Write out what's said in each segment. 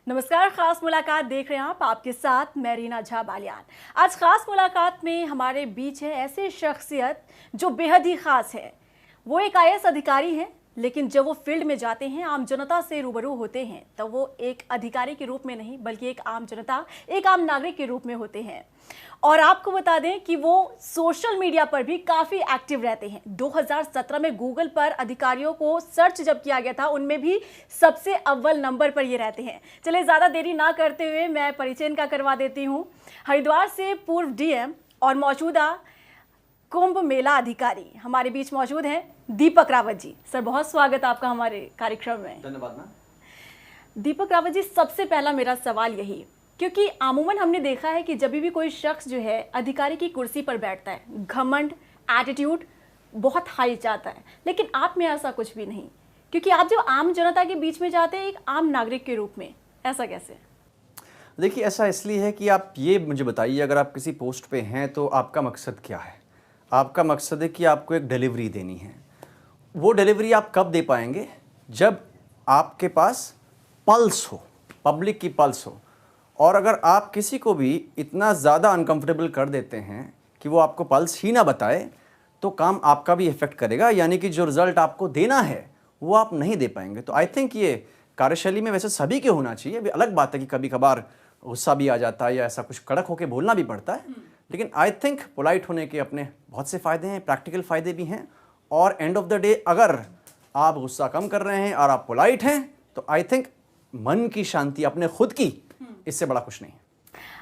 नमस्कार, खास मुलाकात देख रहे हैं आप। आपके साथ मैं रीना झा बालियान। आज खास मुलाकात में हमारे बीच है ऐसे शख्सियत जो बेहद ही खास है। वो एक आईएएस अधिकारी हैं, लेकिन जब वो फील्ड में जाते हैं, आम जनता से रूबरू होते हैं, तो वो एक अधिकारी के रूप में नहीं बल्कि एक आम जनता, एक आम नागरिक के रूप में होते हैं। और आपको बता दें कि वो सोशल मीडिया पर भी काफ़ी एक्टिव रहते हैं। 2017 में गूगल पर अधिकारियों को सर्च जब किया गया था, उनमें भी सबसे अव्वल नंबर पर ये रहते हैं। चलिए ज़्यादा देरी ना करते हुए मैं परिचय इनका करवा देती हूँ। हरिद्वार से पूर्व डीएम और मौजूदा कुंभ मेला अधिकारी हमारे बीच मौजूद हैं दीपक रावत जी। सर, बहुत स्वागत आपका हमारे कार्यक्रम में। धन्यवाद मैम। दीपक रावत जी, सबसे पहला मेरा सवाल यही, क्योंकि आमूमन हमने देखा है कि जब भी कोई शख्स जो है अधिकारी की कुर्सी पर बैठता है, घमंड, एटीट्यूड बहुत हाई जाता है, लेकिन आप में ऐसा कुछ भी नहीं, क्योंकि आप जो आम जनता के बीच में जाते हैं एक आम नागरिक के रूप में। ऐसा कैसे? देखिए, ऐसा इसलिए है कि आप ये मुझे बताइए, अगर आप किसी पोस्ट पे हैं तो आपका मकसद क्या है? आपका मकसद है कि आपको एक डिलीवरी देनी है। वो डिलीवरी आप कब दे पाएंगे? जब आपके पास पल्स हो, पब्लिक की पल्स हो। और अगर आप किसी को भी इतना ज़्यादा अनकंफर्टेबल कर देते हैं कि वो आपको पल्स ही ना बताए, तो काम आपका भी इफ़ेक्ट करेगा, यानी कि जो रिज़ल्ट आपको देना है वो आप नहीं दे पाएंगे। तो आई थिंक ये कार्यशैली में वैसे सभी के होना चाहिए। अभी अलग बात है कि कभी कभार गुस्सा भी आ जाता है या ऐसा कुछ कड़क होकर बोलना भी पड़ता है, लेकिन आई थिंक पोलाइट होने के अपने बहुत से फ़ायदे हैं, प्रैक्टिकल फ़ायदे भी हैं। और एंड ऑफ द डे अगर आप गुस्सा कम कर रहे हैं और आप पोलाइट हैं, तो आई थिंक मन की शांति अपने खुद की, इससे बड़ा कुछ नहीं।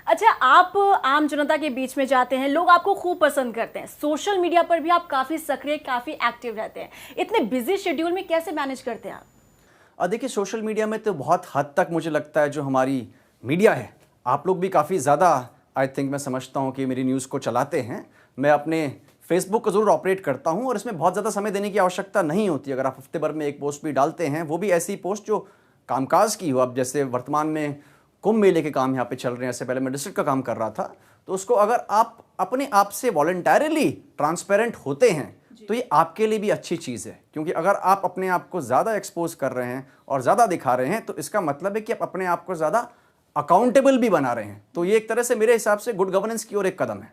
अच्छा, आप आम जनता के बीच में जाते हैं, लोग आपको खूब पसंद करते हैं। सोशल मीडिया पर भी आप काफ़ी सक्रिय, काफ़ी एक्टिव रहते हैं। इतने बिजी शेड्यूल में कैसे मैनेज करते हैं आप? देखिए, सोशल मीडिया में तो बहुत हद तक मुझे लगता है जो हमारी मीडिया है, आप लोग भी काफ़ी ज़्यादा आई थिंक मैं समझता हूँ कि मेरी न्यूज़ को चलाते हैं। मैं अपने फेसबुक को ज़रूर ऑपरेट करता हूँ और इसमें बहुत ज़्यादा समय देने की आवश्यकता नहीं होती। अगर आप हफ्ते भर में एक पोस्ट भी डालते हैं, वो भी ऐसी पोस्ट जो कामकाज की हो। अब जैसे वर्तमान में कुंभ मेले के काम यहाँ पे चल रहे हैं, इससे पहले मैं डिस्ट्रिक्ट का काम कर रहा था, तो उसको अगर आप अपने आप से वॉलंटरली ट्रांसपेरेंट होते हैं तो ये आपके लिए भी अच्छी चीज़ है। क्योंकि अगर आप अपने आप को ज़्यादा एक्सपोज कर रहे हैं और ज़्यादा दिखा रहे हैं, तो इसका मतलब है कि आप अपने आप को ज़्यादा अकाउंटेबल भी बना रहे हैं। तो ये एक तरह से मेरे हिसाब से गुड गवर्नेंस की ओर एक कदम है।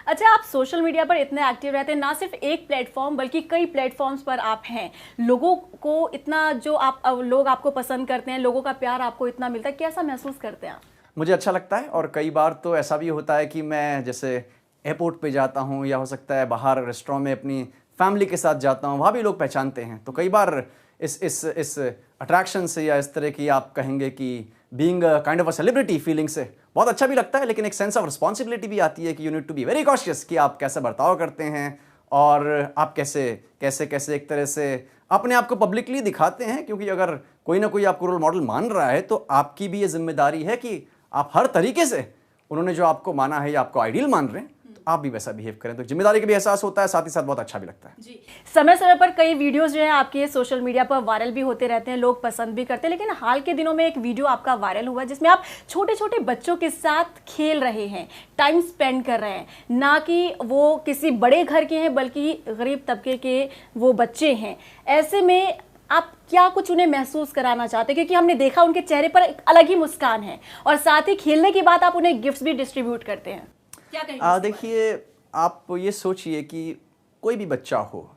अच्छा, आप सोशल मीडिया पर इतने एक्टिव रहते हैं, ना सिर्फ एक प्लेटफॉर्म बल्कि कई प्लेटफॉर्म्स पर आप हैं। लोगों को इतना जो लोग आपको पसंद करते हैं, लोगों का प्यार आपको इतना मिलता है, कैसा महसूस करते हैं आप? मुझे अच्छा लगता है। और कई बार तो ऐसा भी होता है कि मैं जैसे एयरपोर्ट पे जाता हूँ या हो सकता है बाहर रेस्टोरेंट में अपनी फैमिली के साथ जाता हूँ, वहाँ भी लोग पहचानते हैं। तो कई बार इस अट्रैक्शन से या इस तरह की आप कहेंगे कि being kind of a celebrity feeling से बहुत अच्छा भी लगता है, लेकिन एक सेंस ऑफ रिस्पॉन्सिबिलिटी भी आती है कि you need to be very cautious कि आप कैसे बर्ताव करते हैं और आप कैसे कैसे कैसे एक तरह से अपने आप को पब्लिकली दिखाते हैं। क्योंकि अगर कोई ना कोई आपको रोल मॉडल मान रहा है, तो आपकी भी ये जिम्मेदारी है कि आप हर तरीके से उन्होंने जो आपको माना है या आपको आइडियल मान रहे हैं, तो आप भी वैसा बिहेव करें। तो जिम्मेदारी का भी एहसास होता है, साथ ही साथ बहुत अच्छा भी लगता है जी। समय समय पर कई वीडियोस जो है आपके सोशल मीडिया पर वायरल भी होते रहते हैं, लोग पसंद भी करते हैं। लेकिन हाल के दिनों में एक वीडियो आपका वायरल हुआ जिसमें आप छोटे छोटे बच्चों के साथ खेल रहे हैं, टाइम स्पेंड कर रहे हैं, ना कि वो किसी बड़े घर के हैं बल्कि गरीब तबके के वो बच्चे हैं। ऐसे में आप क्या कुछ उन्हें महसूस कराना चाहते हैं? क्योंकि हमने देखा उनके चेहरे पर एक अलग ही मुस्कान है, और साथ ही खेलने की बात आप उन्हें गिफ्ट्स भी डिस्ट्रीब्यूट करते हैं। क्या कहेंगे? देखिए, आप ये सोचिए कि कोई भी बच्चा हो,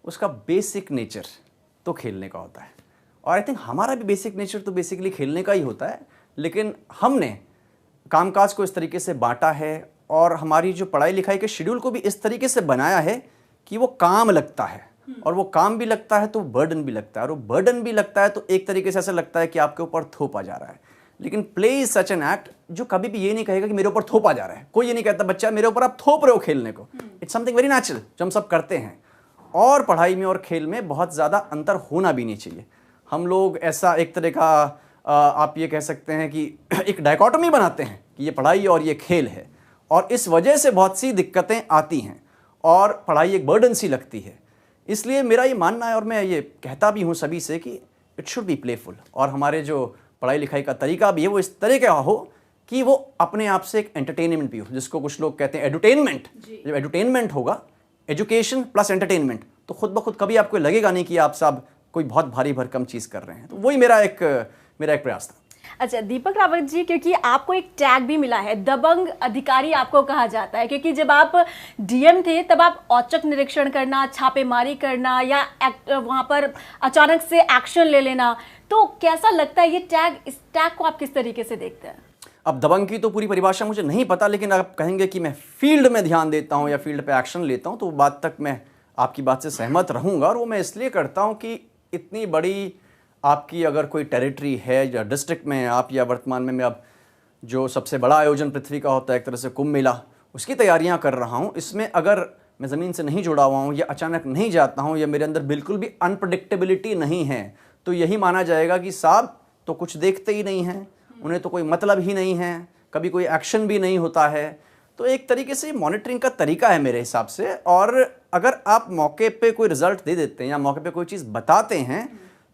उसका बेसिक नेचर तो खेलने का होता है। और आई थिंक हमारा भी बेसिक नेचर तो बेसिकली खेलने का ही होता है, लेकिन हमने कामकाज को इस तरीके से बांटा है और हमारी जो पढ़ाई लिखाई के शेड्यूल को भी इस तरीके से बनाया है कि वो काम लगता है। और वो काम भी लगता है तो बर्डन भी लगता है, और वो बर्डन भी लगता है तो एक तरीके से ऐसा लगता है कि आपके ऊपर थोपा जा रहा है। लेकिन play is such an act जो कभी भी ये नहीं कहेगा कि मेरे ऊपर थोपा जा रहा है। कोई ये नहीं कहता बच्चा मेरे ऊपर आप थोप रहे हो खेलने को। इट्स समथिंग वेरी नेचुरल जो हम सब करते हैं। और पढ़ाई में और खेल में बहुत ज़्यादा अंतर होना भी नहीं चाहिए। हम लोग ऐसा एक तरह का आप ये कह सकते हैं कि एक डायकोटमी बनाते हैं कि ये पढ़ाई और ये खेल है, और इस वजह से बहुत सी दिक्कतें आती हैं और पढ़ाई एक बर्डन सी लगती है। इसलिए मेरा ये मानना है, और मैं ये कहता भी हूँ सभी से, कि इट शुड बी प्लेफुल। और हमारे जो पढ़ाई लिखाई का तरीका भी है वो इस तरह का हो कि वो अपने आप से एक एंटरटेनमेंट भी हो, जिसको कुछ लोग कहते हैं एडुटेनमेंट। जब एडुटेनमेंट होगा, एजुकेशन प्लस एंटरटेनमेंट, तो खुद ब खुद कभी आपको लगेगा नहीं कि आप सब कोई बहुत भारी भरकम चीज़ कर रहे हैं। तो वही मेरा एक प्रयास था। अच्छा दीपक रावत जी, क्योंकि आपको एक टैग भी मिला है, दबंग अधिकारी आपको कहा जाता है, क्योंकि जब आप डीएम थे तब आप औचक निरीक्षण करना, छापेमारी करना या वहां पर अचानक से एक्शन ले लेना, तो कैसा लगता है ये टैग? इस टैग को आप किस तरीके से देखते हैं? अब दबंग की तो पूरी परिभाषा मुझे नहीं पता, लेकिन आप कहेंगे कि मैं फील्ड में ध्यान देता हूं या फील्ड पे एक्शन लेता हूं, तो बात तक मैं आपकी बात से सहमत रहूंगा। और वो मैं इसलिए करता हूं कि इतनी बड़ी आपकी अगर कोई टेरिटरी है या डिस्ट्रिक्ट में आप, या वर्तमान में मैं अब जो सबसे बड़ा आयोजन पृथ्वी का होता है एक तरह से कुंभ मेला, उसकी तैयारियां कर रहा हूं, इसमें अगर मैं ज़मीन से नहीं जुड़ा हुआ हूं या अचानक नहीं जाता हूं या मेरे अंदर बिल्कुल भी अनप्रडिक्टेबिलिटी नहीं है, तो यही माना जाएगा कि साहब तो कुछ देखते ही नहीं हैं, उन्हें तो कोई मतलब ही नहीं है, कभी कोई एक्शन भी नहीं होता है। तो एक तरीके से मॉनिटरिंग का तरीका है मेरे हिसाब से। और अगर आप मौके पे कोई रिजल्ट दे देते हैं या मौके पे कोई चीज़ बताते हैं,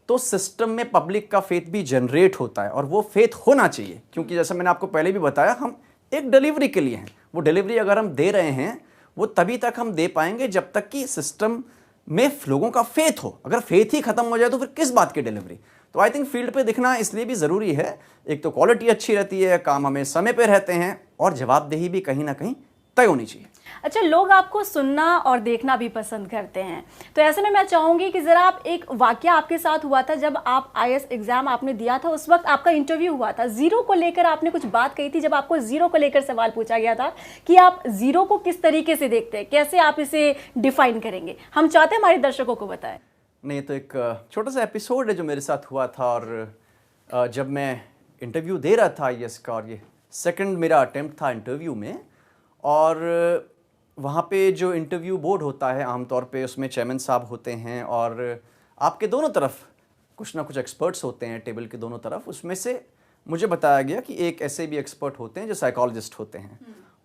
तो सिस्टम में पब्लिक का फेथ भी जनरेट होता है, और वो फेथ होना चाहिए, क्योंकि जैसा मैंने आपको पहले भी बताया, हम एक डिलीवरी के लिए हैं। वो डिलीवरी अगर हम दे रहे हैं, वो तभी तक हम दे पाएंगे जब तक कि सिस्टम में लोगों का फेथ हो। अगर फेथ ही खत्म हो जाए तो फिर किस बात की डिलीवरी? तो आई थिंक फील्ड पे दिखना इसलिए भी ज़रूरी है, एक तो क्वालिटी अच्छी रहती है, काम हमें समय पे रहते हैं, और जवाबदेही भी कहीं ना कहीं तय होनी चाहिए। अच्छा, लोग आपको सुनना और देखना भी पसंद करते हैं, तो ऐसे में मैं चाहूंगी कि ज़रा आप एक वाकया आपके साथ हुआ था जब आप आईएएस एग्जाम आपने दिया था, उस वक्त आपका इंटरव्यू हुआ था, जीरो को लेकर आपने कुछ बात कही थी। जब आपको जीरो को लेकर सवाल पूछा गया था कि आप जीरो को किस तरीके से देखते हैं, कैसे आप इसे डिफाइन करेंगे, हम चाहते हैं हमारे दर्शकों को बताएं। नहीं, तो एक छोटा सा एपिसोड है जो मेरे साथ हुआ था, और जब मैं इंटरव्यू दे रहा था आईएएस का, और ये सेकंड मेरा अटेम्प्ट था इंटरव्यू में, और वहाँ पे जो इंटरव्यू बोर्ड होता है आमतौर पे, उसमें चेयरमैन साहब होते हैं, और आपके दोनों तरफ कुछ ना कुछ एक्सपर्ट्स होते हैं टेबल के दोनों तरफ। उसमें से मुझे बताया गया कि एक ऐसे भी एक्सपर्ट होते हैं जो साइकोलॉजिस्ट होते हैं,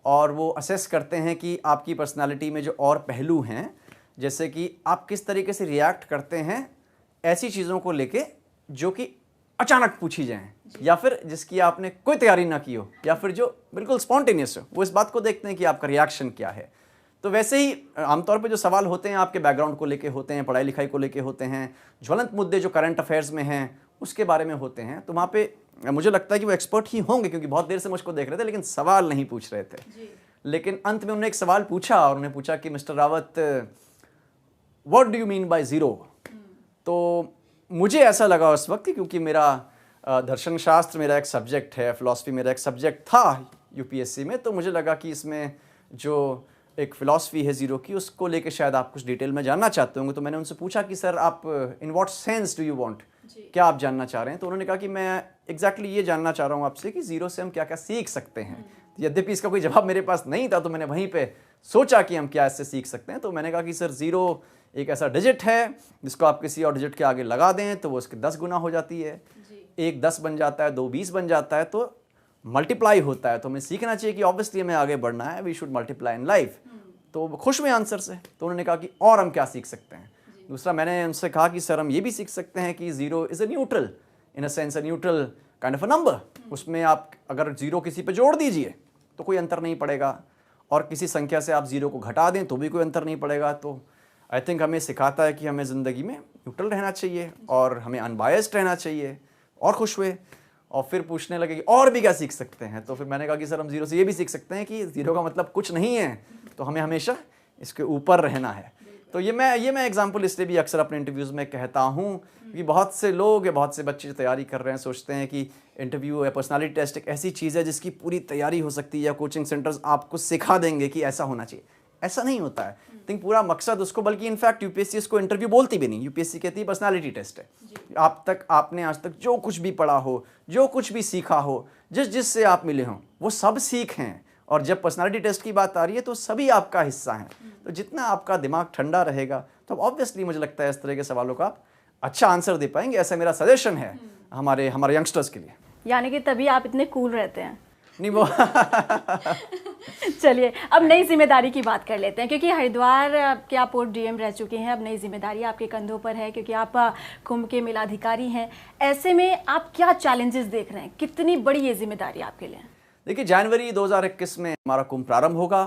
और वो असेस करते हैं कि आपकी पर्सनालिटी में जो और पहलू हैं, जैसे कि आप किस तरीके से रिएक्ट करते हैं ऐसी चीज़ों को लेके जो कि अचानक पूछी जाएं, या फिर जिसकी आपने कोई तैयारी ना की हो, या फिर जो बिल्कुल स्पॉन्टेनियस हो। वो इस बात को देखते हैं कि आपका रिएक्शन क्या है। तो वैसे ही आमतौर पे जो सवाल होते हैं आपके बैकग्राउंड को लेके होते हैं, पढ़ाई लिखाई को लेके होते हैं, ज्वलंत मुद्दे जो करंट अफेयर्स में हैं उसके बारे में होते हैं। तो वहाँ पे मुझे लगता है कि वो एक्सपर्ट ही होंगे, क्योंकि बहुत देर से मुझको देख रहे थे लेकिन सवाल नहीं पूछ रहे थे। लेकिन अंत में उन्होंने एक सवाल पूछा, और उन्होंने पूछा कि mister Rawat, what do you mean by zero? तो मुझे ऐसा लगा उस वक्त, क्योंकि मेरा दर्शन शास्त्र मेरा एक सब्जेक्ट है, फिलॉसफी मेरा एक सब्जेक्ट था यूपीएससी में, तो मुझे लगा कि इसमें जो एक फ़िलासफ़ी है ज़ीरो की, उसको लेके शायद आप कुछ डिटेल में जानना चाहते होंगे। तो मैंने उनसे पूछा कि सर आप in what sense do you want, क्या आप जानना चाह रहे हैं? तो उन्होंने कहा कि मैं एग्जैक्टली ये जानना चाह रहा हूँ आपसे कि ज़ीरो से हम क्या क्या सीख सकते हैं। यद्यपि इसका कोई जवाब मेरे पास नहीं था, तो मैंने वहीं पे सोचा कि हम क्या इससे सीख सकते हैं। तो मैंने कहा कि सर ज़ीरो एक ऐसा डिजिट है जिसको आप किसी और डिजिट के आगे लगा दें तो वो उसके 10 गुना हो जाती है, एक 10 बन जाता है, 2 20 बन जाता है, तो मल्टीप्लाई होता है। तो हमें सीखना चाहिए कि ऑब्वियसली हमें आगे बढ़ना है, we should multiply in life. तो खुश हुए आंसर से। तो उन्होंने कहा कि और हम क्या सीख सकते हैं? दूसरा मैंने उनसे कहा कि सर हम ये भी सीख सकते हैं कि zero is a neutral, in a sense a neutral kind of a number. उसमें आप अगर ज़ीरो किसी पे जोड़ दीजिए तो कोई अंतर नहीं पड़ेगा, और किसी संख्या से आप ज़ीरो को घटा दें तो भी कोई अंतर नहीं पड़ेगा। तो आई थिंक हमें सिखाता है कि हमें ज़िंदगी में न्यूट्रल रहना चाहिए और हमें अनबायस्ड रहना चाहिए। और खुश हुए, और फिर पूछने लगे कि और भी क्या सीख सकते हैं? तो फिर मैंने कहा कि सर हम ज़ीरो से ये भी सीख सकते हैं कि ज़ीरो का मतलब कुछ नहीं है, तो हमें हमेशा इसके ऊपर रहना है। तो ये मैं एग्जांपल इसलिए भी अक्सर अपने इंटरव्यूज़ में कहता हूँ कि बहुत से लोग या बहुत से बच्चे जो तैयारी कर रहे हैं सोचते हैं कि इंटरव्यू या पर्सनालिटी टेस्ट एक ऐसी चीज़ है जिसकी पूरी तैयारी हो सकती है, या कोचिंग सेंटर्स आपको सिखा देंगे कि ऐसा होना चाहिए। ऐसा नहीं होता है। थिंक पूरा मकसद उसको, बल्कि इनफैक्ट यूपीएससी इसको इंटरव्यू बोलती भी नहीं, यूपीएससी कहती है पर्सनालिटी टेस्ट है। आपने आज तक जो कुछ भी पढ़ा हो, जो कुछ भी सीखा हो, जिससे आप मिले हों, वो सब सीख हैं। और जब पर्सनालिटी टेस्ट की बात आ रही है तो सभी आपका हिस्सा हैं। तो जितना आपका दिमाग ठंडा रहेगा तो ऑब्वियसली मुझे लगता है इस तरह के सवालों का आप अच्छा आंसर दे पाएंगे। ऐसा मेरा सजेशन है हमारे यंगस्टर्स के लिए। यानी कि तभी आप इतने कूल रहते हैं। नहीं वो चलिए अब नई जिम्मेदारी की बात कर लेते हैं, क्योंकि हरिद्वार के आप पोर्ट डीएम रह चुके हैं, अब नई जिम्मेदारी आपके कंधों पर है, क्योंकि आप कुंभ के मेलाधिकारी हैं। ऐसे में आप क्या चैलेंजेस देख रहे हैं? कितनी बड़ी ये जिम्मेदारी आपके लिए? देखिए, जनवरी 2021 में हमारा कुंभ प्रारंभ होगा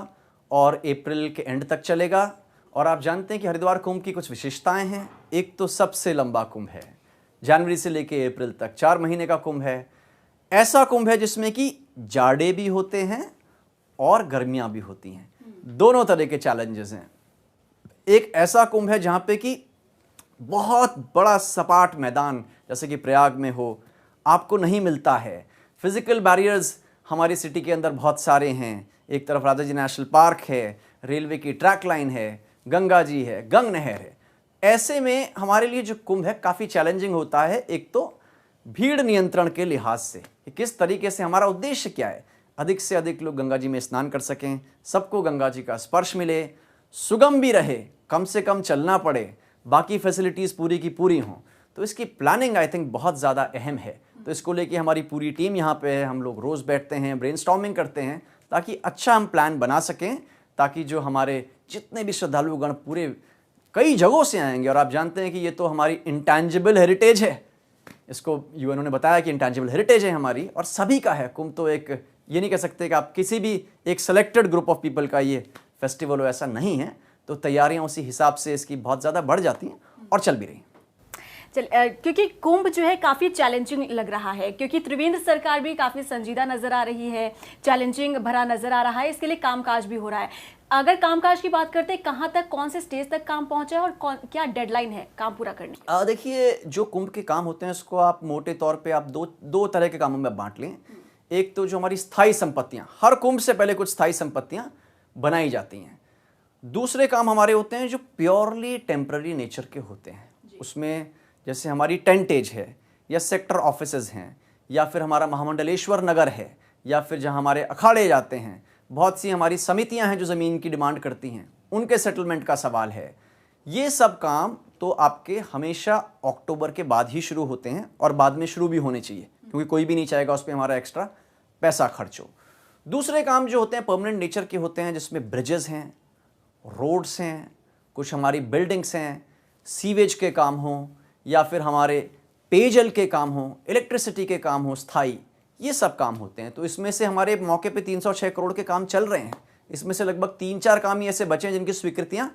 और अप्रैल के एंड तक चलेगा। और आप जानते हैं कि हरिद्वार कुंभ की कुछ विशेषताएं हैं। एक तो सबसे लंबा कुंभ है, जनवरी से लेकर अप्रैल तक 4 महीने का कुंभ है। ऐसा कुंभ है जिसमें कि जाड़े भी होते हैं और गर्मियां भी होती हैं, दोनों तरह के चैलेंजेस हैं। एक ऐसा कुंभ है जहां पे कि बहुत बड़ा सपाट मैदान जैसे कि प्रयाग में हो आपको नहीं मिलता है। फिजिकल बैरियर्स हमारी सिटी के अंदर बहुत सारे हैं। एक तरफ राजा जी नेशनल पार्क है, रेलवे की ट्रैक लाइन है, गंगा जी है, गंग नहर है। ऐसे में हमारे लिए जो कुंभ है काफ़ी चैलेंजिंग होता है। एक तो भीड़ नियंत्रण के लिहाज से कि किस तरीके से, हमारा उद्देश्य क्या है, अधिक से अधिक लोग गंगा जी में स्नान कर सकें, सबको गंगा जी का स्पर्श मिले, सुगम भी रहे, कम से कम चलना पड़े, बाकी फैसिलिटीज़ पूरी की पूरी हों। तो इसकी प्लानिंग आई थिंक बहुत ज़्यादा अहम है। तो इसको लेके हमारी पूरी टीम यहाँ पे है, हम लोग रोज़ बैठते हैं, ब्रेनस्टॉर्मिंग करते हैं ताकि अच्छा हम प्लान बना सकें, ताकि जो हमारे जितने भी श्रद्धालुगण पूरे कई जगहों से आएंगे, और आप जानते हैं कि ये तो हमारी इंटैंजिबल हेरिटेज है, इसको यूएनओ ने बताया कि इंटैंजिबल हेरिटेज है हमारी, और सभी का है। कुंभ तो एक, ये नहीं कह सकते कि आप किसी भी एक सेलेक्टेड ग्रुप ऑफ पीपल का ये फेस्टिवल हो, ऐसा नहीं है। तो तैयारियां उसी हिसाब से इसकी बहुत ज़्यादा बढ़ जाती हैं और चल भी रही हैं। क्योंकि कुंभ जो है काफ़ी चैलेंजिंग लग रहा है, क्योंकि त्रिवेंद्र सरकार भी काफ़ी संजीदा नज़र आ रही है, चैलेंजिंग भरा नज़र आ रहा है, इसके लिए कामकाज भी हो रहा है। अगर कामकाज की बात करते हैं, कहाँ तक, कौन से स्टेज तक काम पहुंचा है और क्या डेडलाइन है काम पूरा करने की? देखिए, जो कुंभ के काम होते हैं उसको आप मोटे तौर पे आप दो तरह के कामों में बांट लें। एक तो जो हमारी स्थायी संपत्तियां, हर कुंभ से पहले कुछ स्थायी संपत्तियां बनाई जाती हैं। दूसरे काम हमारे होते हैं जो प्योरली टेम्पररी नेचर के होते हैं। उसमें जैसे हमारी टेंटेज है, या सेक्टर ऑफिसेज हैं, या फिर हमारा महामंडलेश्वर नगर है, या फिर जहाँ हमारे अखाड़े जाते हैं, बहुत सी हमारी समितियां हैं जो ज़मीन की डिमांड करती हैं, उनके सेटलमेंट का सवाल है। ये सब काम तो आपके हमेशा अक्टूबर के बाद ही शुरू होते हैं, और बाद में शुरू भी होने चाहिए, क्योंकि कोई भी नहीं चाहेगा उस पर हमारा एक्स्ट्रा पैसा खर्च हो। दूसरे काम जो होते हैं परमानेंट नेचर के होते हैं, जिसमें ब्रिजेस हैं, रोड्स हैं, कुछ हमारी बिल्डिंग्स हैं, सीवेज के काम हों, या फिर हमारे पेयजल के काम हों, इलेक्ट्रिसिटी के काम हों स्थायी, ये सब काम होते हैं। तो इसमें से हमारे मौके पे 306 करोड़ के काम चल रहे हैं। इसमें से लगभग 3-4 काम ही ऐसे बचे हैं जिनकी स्वीकृतियां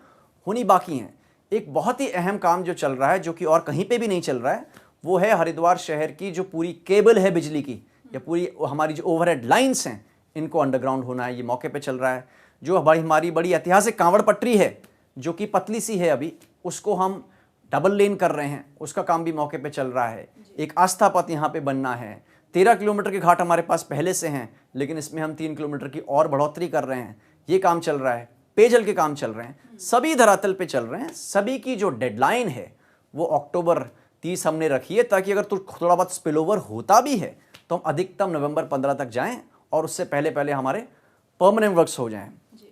होनी बाकी हैं। एक बहुत ही अहम काम जो चल रहा है, जो कि और कहीं पे भी नहीं चल रहा है, वो है हरिद्वार शहर की जो पूरी केबल है बिजली की, या पूरी हमारी जो ओवरहेड लाइन्स हैं, इनको अंडरग्राउंड होना है, ये मौके पर चल रहा है। जो हमारी बड़ी ऐतिहासिक कांवड़ पट्टी है, जो कि पतली सी है अभी, उसको हम डबल लेन कर रहे हैं, उसका काम भी मौके पे चल रहा है। एक आस्था पथ यहाँ पे बनना है। 13 किलोमीटर के घाट हमारे पास पहले से हैं, लेकिन इसमें हम 3 किलोमीटर की और बढ़ोतरी कर रहे हैं, ये काम चल रहा है। पेयजल के काम चल रहे हैं, सभी धरातल पे चल रहे हैं। सभी की जो डेडलाइन है वो अक्टूबर 30 हमने रखी है, ताकि अगर थोड़ा बहुत स्पिल ओवर होता भी है तो हम अधिकतम नवंबर 15 तक जाएं, और उससे पहले पहले हमारे परमानेंट वर्क्स हो जाएं।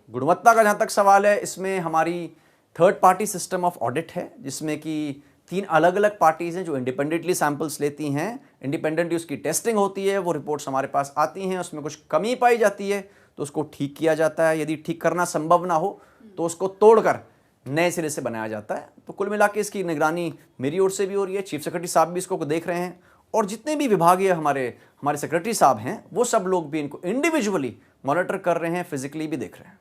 गुणवत्ता का जहाँ तक सवाल है, इसमें हमारी third party system of audit है, जिसमें कि 3 अलग अलग पार्टीज़ हैं जो इंडिपेंडेंटली सैंपल्स लेती हैं, इंडिपेंडेंटली उसकी टेस्टिंग होती है, वो रिपोर्ट्स हमारे पास आती हैं, उसमें कुछ कमी पाई जाती है तो उसको ठीक किया जाता है। यदि ठीक करना संभव ना हो तो उसको तोड़कर नए सिरे से बनाया जाता है। तो कुल मिला के इसकी निगरानी मेरी ओर से भी हो रही है, चीफ सेक्रेटरी साहब भी इसको देख रहे हैं, और जितने भी विभागीय हमारे सेक्रेटरी साहब हैं वो सब लोग भी इनको इंडिविजुअली मॉनिटर कर रहे हैं, फिजिकली भी देख रहे हैं।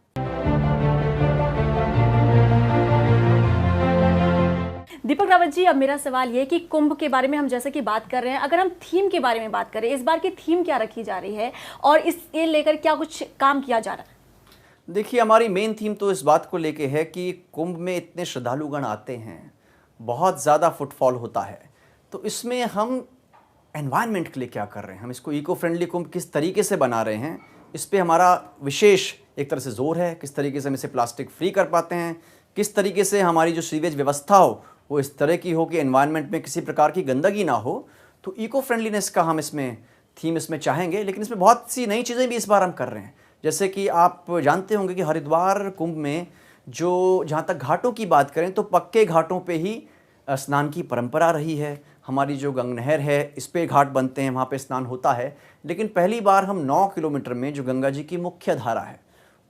दीपक रावत जी, अब मेरा सवाल ये कि कुंभ के बारे में हम जैसे कि बात कर रहे हैं, अगर हम थीम के बारे में बात करें, इस बार की थीम क्या रखी जा रही है और इसके लेकर क्या कुछ काम किया जा रहा है? देखिए, हमारी मेन थीम तो इस बात को लेके है कि कुंभ में इतने श्रद्धालुगण आते हैं, बहुत ज़्यादा फुटफॉल होता है, तो इसमें हम एनवायरनमेंट के लिए क्या कर रहे हैं, हम इसको इको फ्रेंडली कुंभ किस तरीके से बना रहे हैं, इस पर हमारा विशेष एक तरह से जोर है। किस तरीके से हम इसे प्लास्टिक फ्री कर पाते हैं, किस तरीके से हमारी जो सीवेज व्यवस्था हो वो इस तरह की हो कि एनवायरनमेंट में किसी प्रकार की गंदगी ना हो। तो इको फ्रेंडलीनेस का हम इसमें थीम इसमें चाहेंगे, लेकिन इसमें बहुत सी नई चीज़ें भी इस बार हम कर रहे हैं। जैसे कि आप जानते होंगे कि हरिद्वार कुंभ में जो जहाँ तक घाटों की बात करें तो पक्के घाटों पे ही स्नान की परंपरा रही है। हमारी जो गंग नहर है इस पे घाट बनते हैं, वहाँ पे स्नान होता है, लेकिन पहली बार हम 9 किलोमीटर में जो गंगा जी की मुख्य धारा है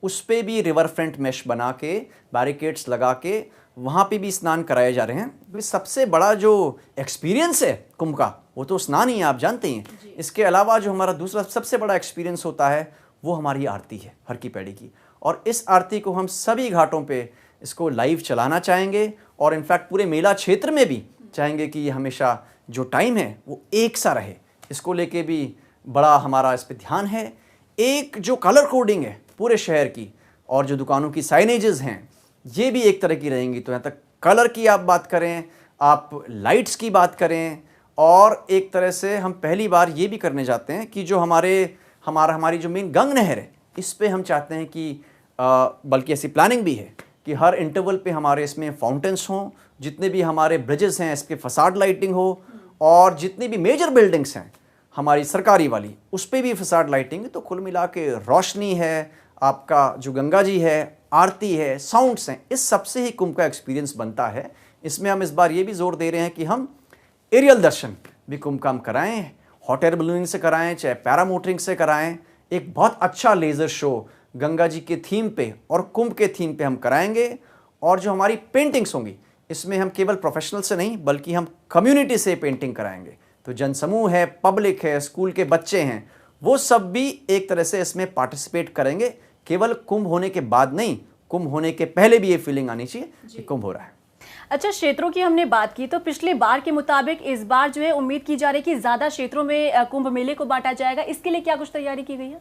उस पे भी रिवर फ्रंट मेश बना के, बैरिकेड्स लगा के वहाँ पे भी स्नान कराए जा रहे हैं। सबसे बड़ा जो एक्सपीरियंस है कुंभ का वो तो स्नान ही है, आप जानते हैं। इसके अलावा जो हमारा दूसरा सबसे बड़ा एक्सपीरियंस होता है वो हमारी आरती है हर की पैड़ी की, और इस आरती को हम सभी घाटों पे इसको लाइव चलाना चाहेंगे, और इनफैक्ट पूरे मेला क्षेत्र में भी चाहेंगे कि ये हमेशा जो टाइम है वो एक सा रहे। इसको लेके भी बड़ा हमारा इस पे ध्यान है। एक जो कलर कोडिंग है पूरे शहर की और जो दुकानों की साइनेजेस हैं ये भी एक तरह की रहेंगी। तो यहाँ तक कलर की आप बात करें, आप लाइट्स की बात करें, और एक तरह से हम पहली बार ये भी करने जाते हैं कि जो हमारी जो मेन गंग नहर है इस पे हम चाहते हैं कि बल्कि ऐसी प्लानिंग भी है कि हर इंटरवल पे हमारे इसमें फाउंटेन्स हों, जितने भी हमारे ब्रिजेस हैं इसके फसाड लाइटिंग हो, और जितनी भी मेजर बिल्डिंग्स हैं हमारी सरकारी वाली उस पर भी फसाड लाइटिंग है। तो कुल मिला के रोशनी है, आपका जो गंगा जी है, आरती है, साउंड्स हैं, इस सबसे ही कुंभ का एक्सपीरियंस बनता है। इसमें हम इस बार ये भी जोर दे रहे हैं कि हम एरियल दर्शन भी कुंभ का हम कराएं, हॉट एयर बलूनिंग से कराएं, चाहे पैरामोटरिंग से कराएं। एक बहुत अच्छा लेज़र शो गंगा जी के थीम पे और कुंभ के थीम पे हम कराएंगे। और जो हमारी पेंटिंग्स होंगी इसमें हम केवल प्रोफेशनल से नहीं बल्कि हम कम्युनिटी से पेंटिंग कराएंगे। तो जनसमूह है, पब्लिक है, स्कूल के बच्चे हैं, वो सब भी एक तरह से इसमें पार्टिसिपेट करेंगे। केवल कुंभ होने के बाद नहीं, कुंभ होने के पहले भी ये फीलिंग आनी चाहिए कि कुंभ हो रहा है। अच्छा, क्षेत्रों की हमने बात की तो पिछले बार के मुताबिक इस बार जो है उम्मीद की जा रही है कि ज़्यादा क्षेत्रों में कुंभ मेले को बांटा जाएगा। इसके लिए क्या कुछ तैयारी की गई है?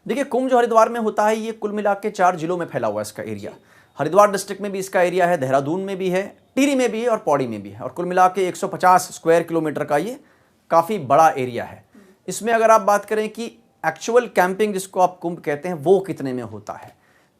देखिए, कुंभ जो हरिद्वार में होता है ये कुल मिला के 4 जिलों में फैला हुआ है इसका एरिया। हरिद्वार डिस्ट्रिक्ट में भी इसका एरिया है, देहरादून में भी है, टिहरी में भी है और पौड़ी में भी है। और कुल मिला के 150 स्क्वायर किलोमीटर का ये काफ़ी बड़ा एरिया है। इसमें अगर आप बात करें कि एक्चुअल कैंपिंग जिसको आप कुंभ कहते हैं वो कितने में होता है,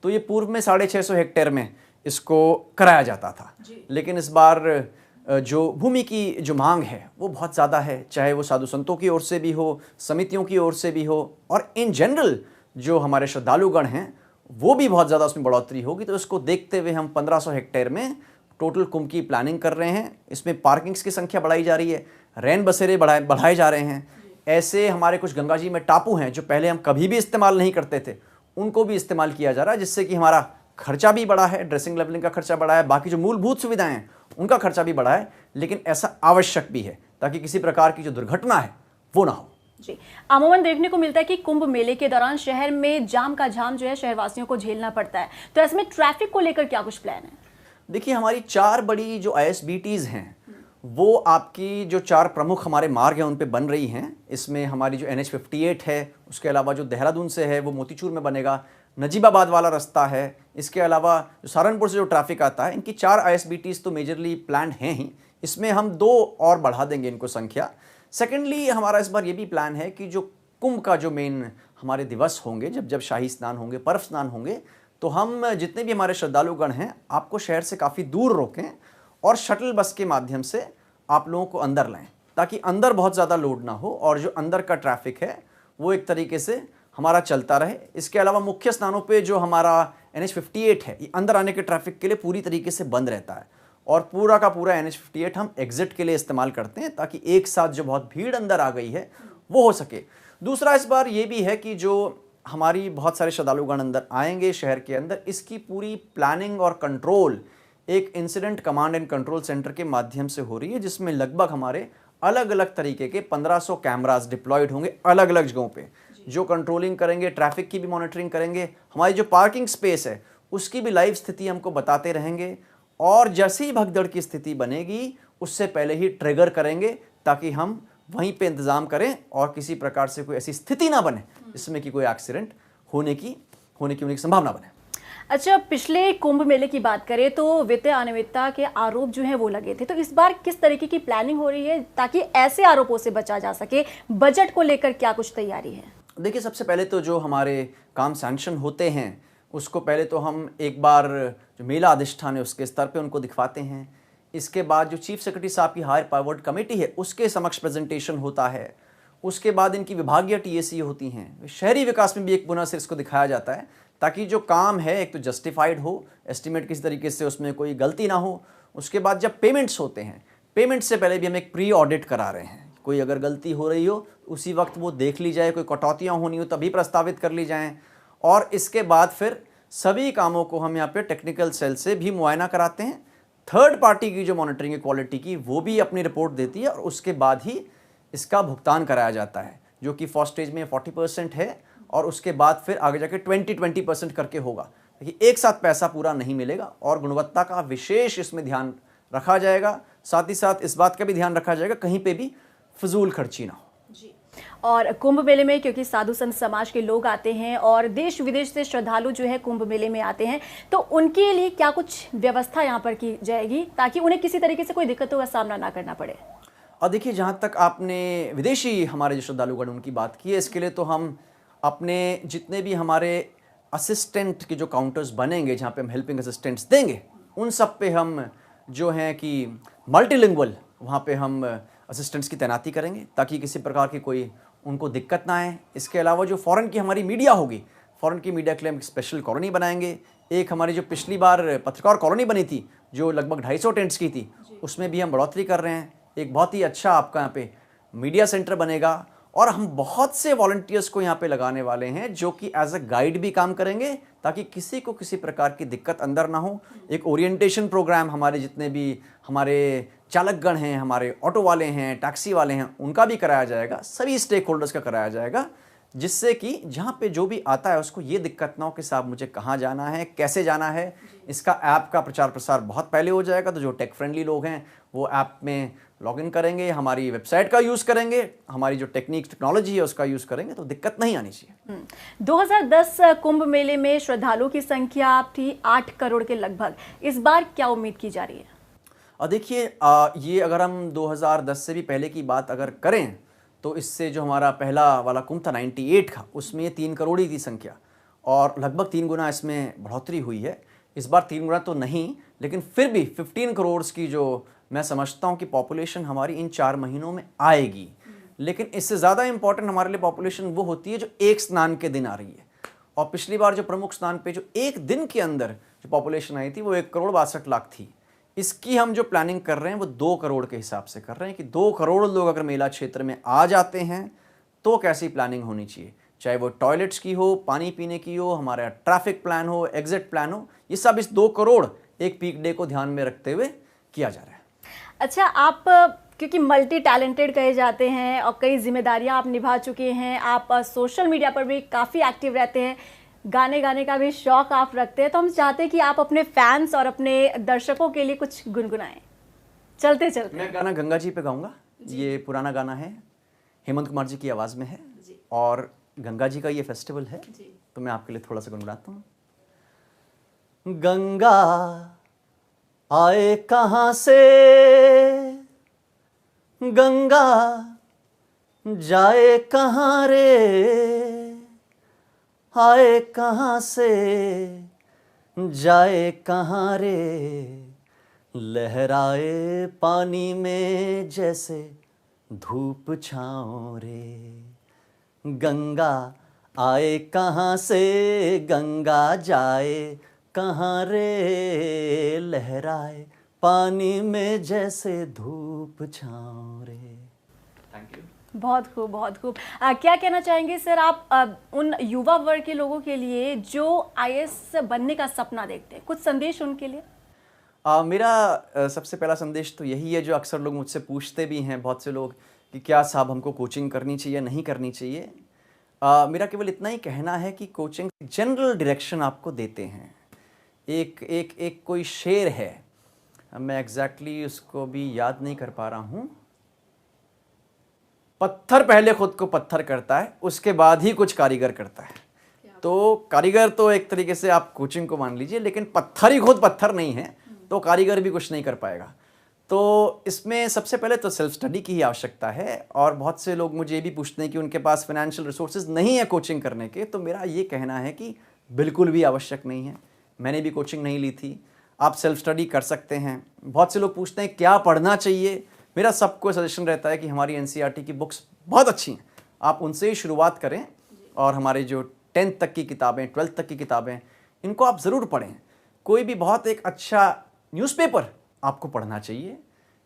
तो ये पूर्व में 650 हेक्टेयर में इसको कराया जाता था। लेकिन इस बार जो भूमि की जो मांग है वो बहुत ज़्यादा है, चाहे वो साधु संतों की ओर से भी हो, समितियों की ओर से भी हो, और इन जनरल जो हमारे श्रद्धालुगण हैं वो भी बहुत ज़्यादा उसमें बढ़ोतरी होगी। तो इसको देखते हुए हम 1500 हेक्टेयर में टोटल कुंभ की प्लानिंग कर रहे हैं। इसमें पार्किंग्स की संख्या बढ़ाई जा रही है, रैन बसेरे बढ़ाए जा रहे हैं। ऐसे हमारे कुछ गंगा जी में टापू हैं जो पहले हम कभी भी इस्तेमाल नहीं करते थे, उनको भी इस्तेमाल किया जा रहा है, जिससे कि हमारा खर्चा भी बढ़ा है, ड्रेसिंग लेवलिंग का खर्चा बढ़ा है, बाकी जो मूलभूत सुविधाएं हैं उनका खर्चा भी बढ़ा है। लेकिन ऐसा आवश्यक भी है ताकि किसी प्रकार की जो दुर्घटना है वो ना हो। जी, अमूमन देखने को मिलता है कि कुंभ मेले के दौरान शहर में जाम का झाम जो है शहरवासियों को झेलना पड़ता है, तो ऐसे में ट्रैफिक को लेकर क्या कुछ प्लान है? देखिए, हमारी 4 बड़ी जो ISBTs हैं वो आपकी जो 4 प्रमुख हमारे मार्ग हैं उन पे बन रही हैं। इसमें हमारी जो NH58 है, उसके अलावा जो देहरादून से है वो मोतीचूर में बनेगा, नजीबाबाद वाला रास्ता है, इसके अलावा जो सहारनपुर से जो ट्रैफिक आता है, इनकी 4 ISBTs तो मेजरली प्लान हैं ही। इसमें हम 2 और बढ़ा देंगे इनको संख्या। सेकेंडली हमारा इस बार ये भी प्लान है कि जो कुंभ का जो मेन हमारे दिवस होंगे, जब शाही स्नान होंगे, पर्व स्नान होंगे, तो हम जितने भी हमारे श्रद्धालुगण हैं आपको शहर से काफ़ी दूर रोकें और शटल बस के माध्यम से आप लोगों को अंदर लाएं, ताकि अंदर बहुत ज़्यादा लोड ना हो और जो अंदर का ट्रैफिक है वो एक तरीके से हमारा चलता रहे। इसके अलावा मुख्य स्थानों पे जो हमारा NH58 है ये अंदर आने के ट्रैफिक के लिए पूरी तरीके से बंद रहता है, और पूरा का पूरा NH58 हम एग्जिट के लिए इस्तेमाल करते हैं ताकि एक साथ जो बहुत भीड़ अंदर आ गई है वो हो सके। दूसरा इस बार ये भी है कि जो हमारी बहुत सारे श्रद्धालुगण अंदर आएंगे शहर के अंदर, इसकी पूरी प्लानिंग और कंट्रोल एक incident command and control centre के माध्यम से हो रही है, जिसमें लगभग हमारे अलग अलग तरीके के 1500 कैमरास डिप्लॉयड होंगे अलग अलग जगहों पे, जो कंट्रोलिंग करेंगे, ट्रैफिक की भी मॉनिटरिंग करेंगे, हमारी जो पार्किंग स्पेस है उसकी भी लाइव स्थिति हमको बताते रहेंगे, और जैसे ही भगदड़ की स्थिति बनेगी उससे पहले ही ट्रिगर करेंगे ताकि हम वहीं पे इंतज़ाम करें और किसी प्रकार से कोई ऐसी स्थिति ना बने जिसमें कि कोई एक्सीडेंट होने की संभावना बने। अच्छा, पिछले कुंभ मेले की बात करें तो वित्तीय अनियमितता के आरोप जो हैं वो लगे थे, तो इस बार किस तरीके की प्लानिंग हो रही है ताकि ऐसे आरोपों से बचा जा सके? बजट को लेकर क्या कुछ तैयारी है? देखिए, सबसे पहले तो जो हमारे काम सैंक्शन होते हैं उसको पहले तो हम एक बार जो मेला अधिष्ठान है उसके स्तर पे उनको दिखवाते हैं। इसके बाद जो चीफ सेक्रेटरी साहब की हायर पावर्ड कमेटी है उसके समक्ष प्रेजेंटेशन होता है। उसके बाद इनकी विभागीय TAC होती हैं। शहरी विकास में भी एक पुनः से इसको दिखाया जाता है ताकि जो काम है एक तो जस्टिफाइड हो, एस्टिमेट किसी तरीके से उसमें कोई गलती ना हो। उसके बाद जब पेमेंट्स होते हैं, पेमेंट से पहले भी हम एक प्री ऑडिट करा रहे हैं। कोई अगर गलती हो रही हो उसी वक्त वो देख ली जाए, कोई कटौतियाँ होनी हो तभी प्रस्तावित कर ली जाएँ। और इसके बाद फिर सभी कामों को हम यहाँ पे टेक्निकल सेल से भी मुआयना कराते हैं। थर्ड पार्टी की जो मॉनिटरिंग है क्वालिटी की वो भी अपनी रिपोर्ट देती है, और उसके बाद ही इसका भुगतान कराया जाता है, जो कि फर्स्ट स्टेज में 40% है और उसके बाद फिर आगे जाके 20% करके होगा। देखिए, एक साथ पैसा पूरा नहीं मिलेगा और गुणवत्ता का विशेष इसमें ध्यान रखा जाएगा। साथ ही साथ इस बात का भी ध्यान रखा जाएगा कहीं पे भी फजूल खर्ची ना हो। जी, और कुंभ मेले में क्योंकि साधु संत समाज के लोग आते हैं और देश विदेश से श्रद्धालु जो है कुंभ मेले में आते हैं, तो उनके लिए क्या कुछ व्यवस्था यहाँ पर की जाएगी ताकि उन्हें किसी तरीके से कोई दिक्कतों का सामना ना करना पड़े? और देखिए, जहाँ तक आपने विदेशी हमारे जो श्रद्धालुगण उनकी बात की है, इसके लिए तो हम अपने जितने भी हमारे असिस्टेंट के जो काउंटर्स बनेंगे, जहाँ पे हम हेल्पिंग असिस्टेंट्स देंगे, उन सब पे हम जो हैं कि मल्टीलिंगुअल वहाँ पे हम असिस्टेंट्स की तैनाती करेंगे ताकि किसी प्रकार की कोई उनको दिक्कत ना आए। इसके अलावा जो फ़ॉरेन की हमारी मीडिया होगी, फ़ॉरेन की मीडिया के लिए हम स्पेशल कॉलोनी बनाएंगे। एक हमारी जो पिछली बार पत्रकार कॉलोनी बनी थी जो लगभग 250 टेंट्स की थी, उसमें भी हम बढ़ोतरी कर रहे हैं। एक बहुत ही अच्छा आपका यहाँ पे मीडिया सेंटर बनेगा और हम बहुत से वॉलंटियर्स को यहाँ पे लगाने वाले हैं जो कि एज अ गाइड भी काम करेंगे ताकि किसी को किसी प्रकार की दिक्कत अंदर ना हो। एक ओरिएंटेशन प्रोग्राम हमारे जितने भी हमारे चालकगण हैं, हमारे ऑटो वाले हैं, टैक्सी वाले हैं, उनका भी कराया जाएगा, सभी स्टेक होल्डर्स का कराया जाएगा, जिससे कि जहाँ पे जो भी आता है उसको ये दिक्कत ना हो कि साहब मुझे कहाँ जाना है, कैसे जाना है। इसका ऐप का प्रचार प्रसार बहुत पहले हो जाएगा, तो जो टेक फ्रेंडली लोग हैं वो ऐप में लॉगिन करेंगे, हमारी वेबसाइट का यूज़ करेंगे, हमारी जो टेक्नोलॉजी है उसका यूज़ करेंगे, तो दिक्कत नहीं आनी चाहिए। 2010 कुंभ मेले में श्रद्धालुओं की संख्या थी 8 करोड़ के लगभग। इस बार क्या उम्मीद की जा रही है? और देखिए, ये अगर हम 2010 से भी पहले की बात अगर करें तो इससे जो हमारा पहला वाला कुंभ था 98 का, उसमें 3 करोड़ ही थी संख्या और लगभग 3 गुना इसमें बढ़ोतरी हुई है। इस बार 3 गुना तो नहीं, लेकिन फिर भी 15 करोड़ की जो मैं समझता हूँ कि पॉपुलेशन हमारी इन 4 महीनों में आएगी। लेकिन इससे ज़्यादा इंपॉर्टेंट हमारे लिए पॉपुलेशन वो होती है जो एक स्नान के दिन आ रही है। और पिछली बार जो प्रमुख स्नान पे जो एक दिन के अंदर जो पॉपुलेशन आई थी वो 1 करोड़ 62 लाख थी। इसकी हम जो प्लानिंग कर रहे हैं वो 2 करोड़ के हिसाब से कर रहे हैं कि 2 करोड़ लोग अगर मेला क्षेत्र में आ जाते हैं तो कैसी प्लानिंग होनी चाहिए, चाहे वो टॉयलेट्स की हो, पानी पीने की हो, हमारा ट्रैफिक प्लान हो, एग्जिट प्लान हो, ये सब इस 2 करोड़ एक पीक डे को ध्यान में रखते हुए किया जा रहा है। अच्छा, आप क्योंकि मल्टी टैलेंटेड कहे जाते हैं और कई जिम्मेदारियां आप निभा चुके हैं, आप सोशल मीडिया पर भी काफ़ी एक्टिव रहते हैं, गाने गाने का भी शौक आप रखते हैं, तो हम चाहते हैं कि आप अपने फैंस और अपने दर्शकों के लिए कुछ गुनगुनाएं चलते चलते। मैं गाना गंगा जी पे गाऊंगा। ये पुराना गाना है, हेमंत कुमार जी की आवाज़ में है और गंगा जी का ये फेस्टिवल है, तो मैं आपके लिए थोड़ा सा गुनगुनाता हूँ। गंगा आए कहाँ से, गंगा जाए कहाँ रे, आए कहाँ से जाए कहाँ रे, लहराए पानी में जैसे धूप छाँव रे। गंगा आए कहाँ से, गंगा जाए कहाँ रे, लहराए पानी में जैसे धूप छाँव रे। Thank you. बहुत खूब, बहुत खूब। क्या कहना चाहेंगे सर आप उन युवा वर्ग के लोगों के लिए जो आईएएस बनने का सपना देखते हैं, कुछ संदेश उनके लिए? मेरा सबसे पहला संदेश तो यही है, जो अक्सर लोग मुझसे पूछते भी हैं, बहुत से लोग, कि क्या साहब हमको कोचिंग करनी चाहिए, नहीं करनी चाहिए। मेरा केवल इतना ही कहना है कि कोचिंग जनरल डायरेक्शन आपको देते हैं। एक कोई शेर है, मैं एग्जैक्टली उसको भी याद नहीं कर पा रहा हूँ। पत्थर पहले खुद को पत्थर करता है, उसके बाद ही कुछ कारीगर करता है। तो कारीगर तो एक तरीके से आप कोचिंग को मान लीजिए, लेकिन पत्थर ही खुद पत्थर नहीं है तो कारीगर भी कुछ नहीं कर पाएगा। तो इसमें सबसे पहले तो सेल्फ स्टडी की ही आवश्यकता है। और बहुत से लोग मुझे ये भी पूछते हैं कि उनके पास फाइनेंशियल रिसोर्सेज नहीं है कोचिंग करने के, तो मेरा ये कहना है कि बिल्कुल भी आवश्यक नहीं है। मैंने भी कोचिंग नहीं ली थी, आप सेल्फ स्टडी कर सकते हैं। बहुत से लोग पूछते हैं क्या पढ़ना चाहिए, मेरा सबको सजेशन रहता है कि हमारी एनसीईआरटी की बुक्स बहुत अच्छी हैं, आप उनसे ही शुरुआत करें। और हमारे जो 10th तक की किताबें, 12th तक की किताबें, इनको आप ज़रूर पढ़ें। कोई भी बहुत एक अच्छा न्यूज़पेपर आपको पढ़ना चाहिए,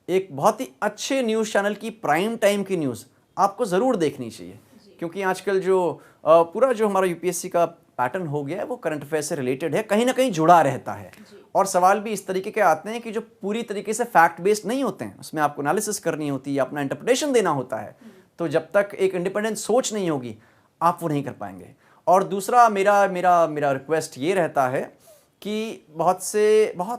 एक बहुत ही अच्छे न्यूज़ चैनल की प्राइम टाइम की न्यूज़ आपको ज़रूर देखनी चाहिए, क्योंकि आजकल जो पूरा जो हमारा यूपीएससी का पैटर्न हो गया है वो करंट अफेयर से रिलेटेड है, कहीं ना कहीं जुड़ा रहता है। और सवाल भी इस तरीके के आते हैं कि जो पूरी तरीके से फैक्ट बेस्ड नहीं होते हैं, उसमें आपको एनालिसिस करनी होती है, अपना इंटरप्रिटेशन देना होता है। तो जब तक एक इंडिपेंडेंट सोच नहीं होगी आप वो नहीं कर पाएंगे। और दूसरा मेरा मेरा मेरा रिक्वेस्ट ये रहता है कि बहुत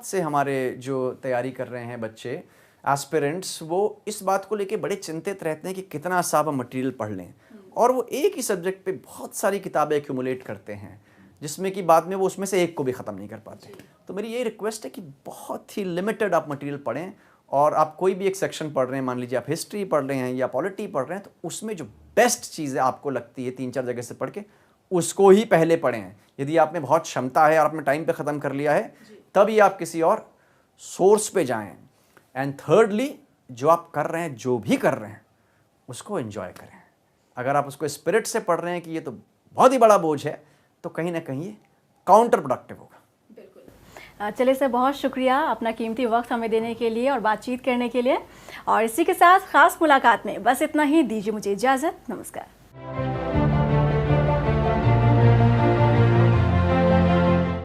से हमारे जो तैयारी कर रहे हैं बच्चे, एस्पिरेंट्स वो इस बात को लेके बड़े चिंतित रहते हैं कि कितना सा हम मटेरियल पढ़ लें, और वो एक ही सब्जेक्ट पे बहुत सारी किताबें एक्यूमुलेट करते हैं, जिसमें कि बाद में वो उसमें से एक को भी ख़त्म नहीं कर पाते। तो मेरी ये रिक्वेस्ट है कि बहुत ही लिमिटेड आप मटेरियल पढ़ें, और आप कोई भी एक सेक्शन पढ़ रहे हैं, मान लीजिए आप हिस्ट्री पढ़ रहे हैं या पॉलिटी पढ़ रहे हैं, तो उसमें जो बेस्ट चीज़ें आपको लगती है 3-4 जगह से पढ़ के उसको ही पहले पढ़ें। यदि आप में बहुत क्षमता है और आपने टाइम पे ख़त्म कर लिया है, तभी आप किसी और सोर्स पे जाएं। एंड थर्डली, जो आप कर रहे हैं, जो भी कर रहे हैं, उसको एंजॉय करें। अगर आप उसको स्पिरिट से पढ़ रहे हैं कि ये तो बहुत ही बड़ा बोझ है, तो कहीं ना कहीं ये काउंटर प्रोडक्टिव होगा। चलिए सर, बहुत शुक्रिया अपना कीमती वक्त हमें देने के लिए और बातचीत करने के लिए। और इसी के साथ खास मुलाकात में बस इतना ही। दीजिए मुझे इजाज़त। नमस्कार।